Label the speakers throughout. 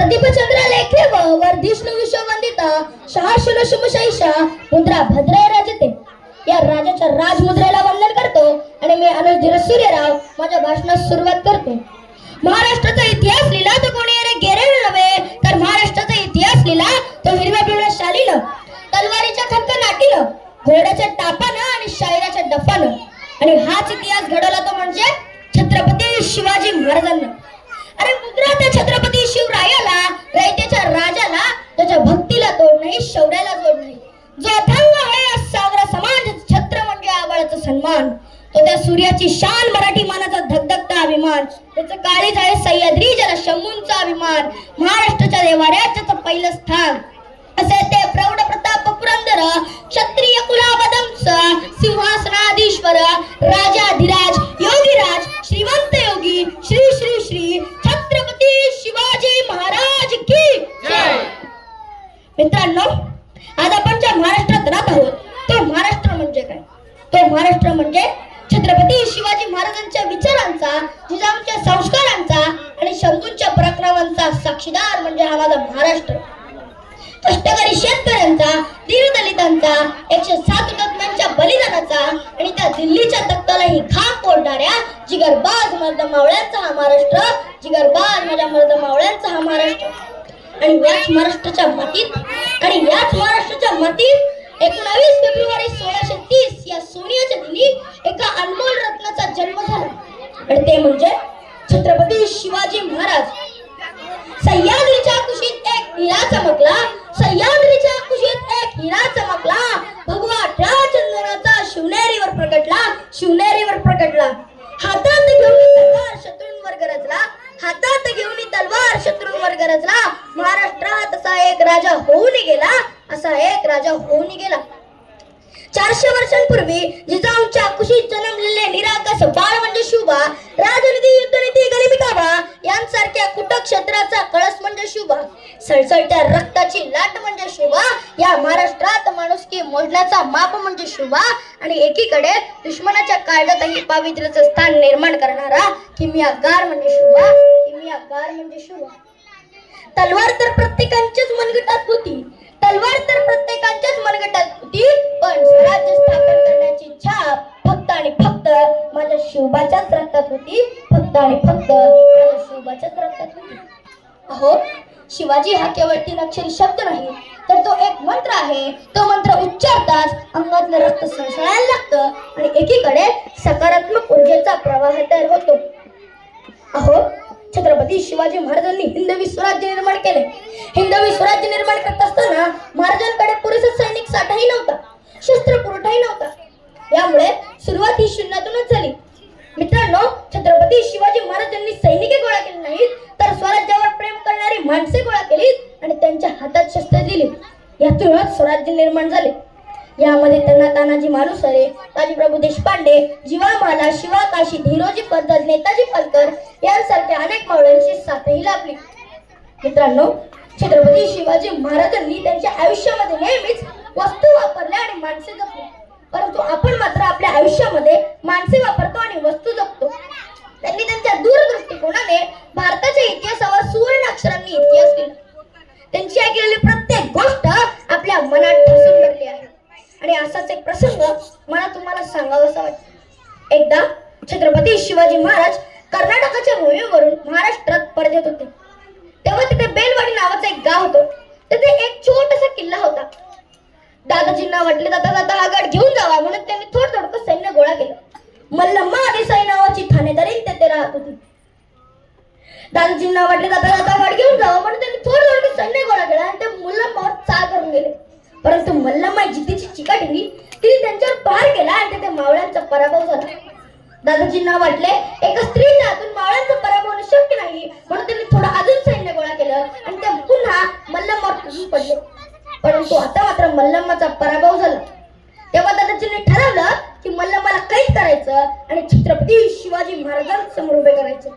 Speaker 1: प्रदीपचंद्र लेखे व वर्धिष्णु विश्ववंदिता शहाशुल शुभशाईशा मुद्रा भद्रय राजते. या राजाच्या राजमुद्रेला वंदन करतो आणि मी अनुज धीरज सूर्यराव माझ्या भाषणास सुरुवात करतो. महाराष्ट्राचा इतिहास लिहिला तो कोणी अरे गेरेळ नव्हे, तर महाराष्ट्राचा इतिहास लिहिला तो हिरव्या पिवळ्या शालीनं, तलवारीच्या खणखणाटीनं, घोड्याच्या टापानं आणि शाहिराच्या डफानं. आणि हाच इतिहास घडवला तो म्हणजे छत्रपती शिवाजी महाराजांना. अरे मुद्रा त्या छत्रपती शिवरायाला, रयतेच्या राजाला, त्याच्या भक्तीला तोड नाही, शौर्याला जोड नाही. जो अथांग आहे सागरा समान छत्र म्हणजे आबाळाचा सन्मान. तो त्या सूर्याची शान, मराठी मानाचा धगधगता अभिमान. त्याचं काळीज आहे सह्याद्री, ज्याला शंभूंचा अभिमान. महाराष्ट्राच्या देवाऱ्यात त्याचं पहिलं स्थान. असे ते प्रौढ प्रताप पुरंदर, क्षत्रिय कुलावदंस, सिंहासनाधीश्वर, राजाधिराज, योगीराज, श्रीमंत योगी, श्री श्री श्री छत्रपती शिवाजी महाराज की जय. मित्रांनो, आज आपण ज्या महाराष्ट्रात राहत आहोत तो महाराष्ट्र म्हणजे काय? तो महाराष्ट्र म्हणजे छत्रपती शिवाजी महाराजांच्या विचारांचा, जिजाऊंच्या संस्कारांचा आणि शंभूंच्या पराक्रमांचा साक्षीदार म्हणजे हा माझा महाराष्ट्र. कष्टकरी शेतकऱ्यांचा, दीनदलितांचा, 107 हुतात्म्यांच्या बलिदानाचा आणि त्या दिल्लीच्या तख्तालाही खाक फोडणाऱ्या जिगरबाज मर्द मावळ्यांचा हा महाराष्ट्र. जिगरबाज माझ्या मर्द मावळ्यांचा हा महाराष्ट्र. आणि याच महाराष्ट्राच्या मातीत 19 फेब्रुवारी 1630 या सोनियाच्या दिनी एका अनमोल रत्नाचा जन्म झाला आणि ते म्हणजे छत्रपती शिवाजी महाराज. सह्याद्रीच्या कुशीत एक हिरा चमकला, सह्याद्रीच्या कुशीत एक हिरा चमकला, भगवा चंदनाचा शिवनेरीवर प्रकटला, शिवनेरीवर प्रकटला. हातात घेऊन तलवार शत्रूंवर गरजला, हातात घेऊन तलवार शत्रूंवर गरजला. महाराष्ट्रात असा एक राजा होऊन गेला, असा एक राजा होऊन गेला. 400 वर्षांपूर्वी जिजाऊंच्या कुशीत जन्मलेले निरागस बाळ म्हणजे शिवबा, राजनीती, युद्धनीती, गलिमिकाबा यांसारख्या कुटक्षेत्राचा कळस म्हणजे शिवबा, सळसळत्या रक्ताची लाट म्हणजे शिवबा. या महाराष्ट्रात माणुसकी मोजण्याचा माप म्हणजे शिवबा आणि एकीकडे दुश्मनाच्या काळजातही पावित्र्याचं स्थान निर्माण करणारा किमयागार म्हणजे शिवबा, किमयागार म्हणजे शिवबा. तलवार तर प्रत्येकाच्याच मनगटात होती, तलवार तर प्रत्येकाच्याच मनगटात होती, पण स्वराज्य स्थापन करण्याची छाप फक्त आणि फक्त माझ्या शिवबाच्याच रक्तात होती, फक्त आणि फक्त माझ्या शिवबाच्याच रक्तात होती. अहो, शिवाजी हा केवळ 3 अक्षरी शब्द नाही, तर तो एक मंत्र आहे. तो मंत्र उच्चारताच अंगातलं रक्त सळसळायला लागतं आणि एकीकडे सकारात्मक ऊर्जेचा प्रवाह तयार होतो. अहो, छत्रपती शिवाजी महाराजांनी हिंदवी स्वराज्य निर्माण केले. हिंदवी स्वराज्य निर्माण करत असताना महाराजांकडे पुरेसा सैनिक साठाही नव्हता, शस्त्र पुरवठाही नव्हता. यामुळे सुरुवात ही शून्यातूनच झाली. मित्रांनो, छत्रपती शिवाजी महाराजांनी सैनिके गोळा केली नाहीत, तर स्वराज्यावर प्रेम करणारी माणसे गोळा केलीत आणि त्यांच्या हातात शस्त्र दिली. यातूनच स्वराज्य निर्माण झाले. यामध्ये त्यांना तानाजी मालुसरे, बाजीप्रभू देशपांडे, जीवामाला, शिवा काशी, धीरोजी पद्धत, नेताजी पालकर यांसारख्या अनेक मावळ्यांची साथही लाभली. मित्रांनो, छत्रपती शिवाजी महाराजांनी त्यांच्या आयुष्यामध्ये नेहमीच वस्तू वापरल्या आणि माणसे जपली, परंतु आपण मात्र आपल्या आयुष्यामध्ये माणसे वापरतो आणि वस्तू जपतो. त्यांनी त्यांच्या दूरदृष्टिकोनाने भारताच्या इतिहासावर सुवर्ण अक्षरांनी इतिहास लिहिला. त्यांची ऐकलेली प्रत्येक गोष्ट आपल्या मनात ठसून भरली आहे. आणि असाच एक प्रसंग मला तुम्हाला सांगावासा वाटतो. एकदा छत्रपती शिवाजी महाराज कर्नाटकाच्या भूमीवरून महाराष्ट्रात परत येत होते. तेव्हा तिथे बेलवाडी नावाचं एक गाव होतं. तिथे एक छोटासा किल्ला होता. दादाजींना वाटले जाता जाता हा गड घेऊन जावा, म्हणून त्यांनी थोडं सैन्य गोळा केलं. मल्लम्मा देसाई नावाची ठाणेदारी तेथे राहत होती. दादाजींना वाटले जाता जाता गड घेऊन जावा, म्हणून त्यांनी थोडं सैन्य गोळा केला आणि ते मल्लम्मावर चाल करून गेले. परंतु मल्लम्मा जिद्दीची चिकाटीने तिने त्यांच्यावर प्रहार केला आणि तिथे मावळ्यांचा पराभव झाला. दादाजींना वाटले एका स्त्रीच्या हातून मावळ्यांचा पराभव होणे शक्य नाही, म्हणून त्यांनी थोडं अजून सैन्य गोळा केलं आणि ते पुन्हा मल्लम्मावर तुटून पडले. परंतु आता मात्र मल्लम्माचा पराभव झाला. तेव्हा दादाजींनी ठरवलं की मल्लम्माला कैद करायचं आणि छत्रपती शिवाजी महाराजांसमोर उभे करायचं.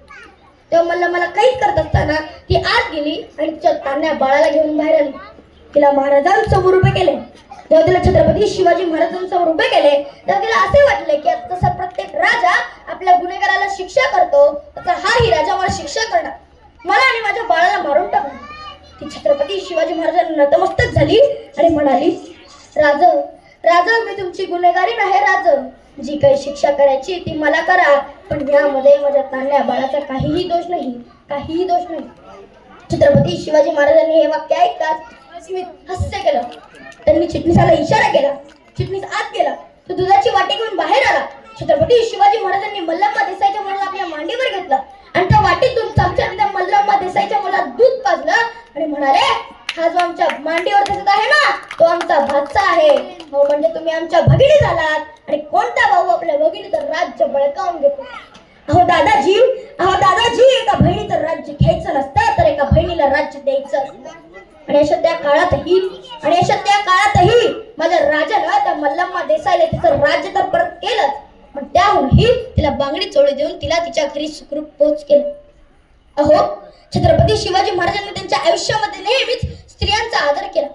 Speaker 1: तेव्हा मल्लम्माला कैद करत असताना ती आत गेली आणि तिच्या तान्ह्या बाळाला घेऊन बाहेर आली. तिला महाराजांसमोर उभे केले. जेव्हा तिला छत्रपती शिवाजी महाराजांसमोर उभे केले तेव्हा तिला असे वाटले की जसा प्रत्येक राजा आपल्या गुन्हेगाराला शिक्षा करतो तसा हाही राजा मला शिक्षा करणार, मला आणि माझ्या बाळाला मारून टाकणार. ती छत्रपती शिवाजी महाराजांना नतमस्तक झाली आणि म्हणाली, राज राज मी तुमची गुन्हेगारी नाही राज, जी काही शिक्षा करायची ती मला करा, पण यामध्ये माझ्या तान्ह्या बाळाचा काहीही दोष नाही, काहीही दोष नाही. छत्रपती शिवाजी महाराजांनी हे वाक्य ऐकताच स्मित हास्य केलं. त्यांनी चिटणीसाला इशारा केला. चिटणीस आत गेला. तो दुधाची वाटी घेऊन बाहेर आला. छत्रपती शिवाजी महाराजांनी मल्लम्मा देसाईच्या मुलाला आपल्या मांडीवर घेतलं आणि त्या वाटीतून चमच्याने त्या मल्लम्मा देसाईच्या मुलाला दूध पाजलं आणि म्हणाले, हा जो आमच्या मांडीवर दिसत आहे ना, तो आमचा भाचा आहे. हो म्हणजे तुम्ही आमच्या भगिनी झालात. आणि कोणता भाऊ आपल्या भगिनीचं राज्य बळकावून घेतो? अहो दादाजी, एका बहिणीचं राज्य घ्यायचं नसतं तर एका बहिणीला राज्य द्यायचं असतं. आणि अशा त्या काळातही माझ्या राजाला त्या मल्लम्मा देसाईला तिचं राज्य तर परत केलंच, पण त्याहूनही तिला बांगडी चोळी देऊन तिला तिच्या घरी सुखरूप पोच केलं. अहो छत्रपती शिवाजी महाराजांनी त्यांच्या आयुष्यामध्ये नेहमीच स्त्रियांचा आदर केला.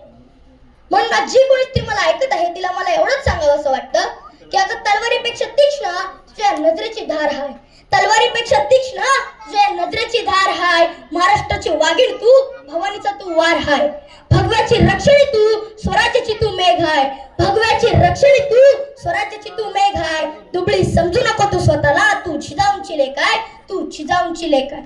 Speaker 1: म्हणून जी कोणी स्त्री मला ऐकत आहे तिला मला एवढंच सांगावं असं वाटतं की अगं तलवारीपेक्षा तीक्ष्ण तुझ्या नजरेची धार हाय, तलवारीपेक्षा तीक्ष्ण तुझ्या नजरेची धार हाय. महाराष्ट्राची वाघीण तू, भवानीचा तू वार हाय. भगव्याची रक्षणी तू, स्वराज्याची तू मेघ हाय. भगव्याची रक्षणी तू, स्वराज्याची तू मेघ हाय. दुबळी समजू नको तू स्वतःला, तू झिजाऊंची लेक आहे, तू झिजाऊंची लेक आहे.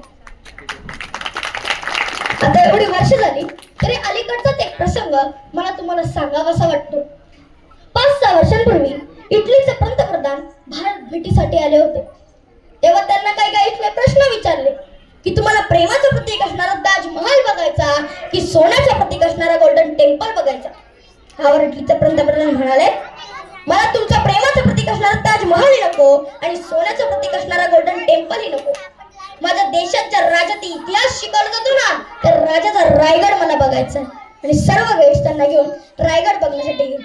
Speaker 1: आता एवढी वर्ष झाली तरी अलीकडचाच एक प्रसंग मला तुम्हाला सांगावासा वाटतो. 5-6 वर्षांपूर्वी इटलीचे पंतप्रधान भारत भेटीसाठी आले होते. तेव्हा त्यांना काही इथले प्रश्न विचारले की तुम्हाला प्रेमाचं प्रतीक असणारा ताजमहल बघायचा की सोन्याचं प्रतीक असणारा गोल्डन टेम्पल बघायचा? यावर इटलीचे पंतप्रधान म्हणाले, मला तुमचा प्रेमाचं प्रतीक असणारा ताजमहलही नको आणि सोन्याचं प्रतीक असणारा गोल्डन टेम्पलही नको. माझ्या देशाच्या राजाचा इतिहास शिकवला जातो ना, तर राजाचा रायगड मला बघायचा आणि सर्व गेट्स त्यांना घेऊन रायगड बघण्यासाठी गेलो.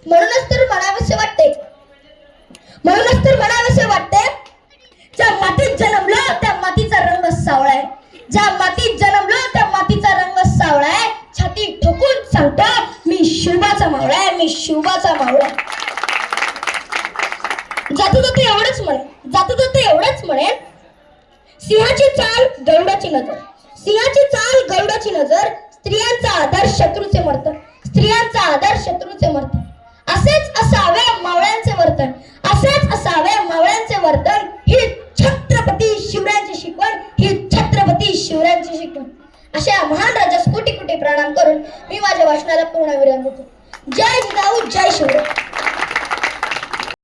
Speaker 1: म्हणूनच तर म्हणावेसे वाटते ज्या मातीत जन्मलो त्या मातीचा रंग सावळा आहे, ज्या मातीत जन्मलो त्या मातीचा रंग सावळा आहे. छाती ठोकून सांगतो, मी शिवबाचा मावळा आहे, मी शिवबाचा मावळा आहे. जातो एवढंच म्हणेन, सिंहाची चाल गरुडाची नजर, सिंहाची चाल गरुडाची नजर. स्त्रियांचा आदर शत्रूचे मर्तन, स्त्रियांचा आदर शत्रूचे मर्तन. असेच असावे मावळ्यांचे वर्तन, असेच असावे मावळ्यांचे वर्तन. ही छत्रपती शिवरायांची शिकवण, ही छत्रपती शिवरायांची शिकवण. अशा महान राजास कोटी कोटी प्रणाम करून मी माझ्या भाषणाला पूर्ण विराम देतो. जय जिजाऊ, जय शिवराय.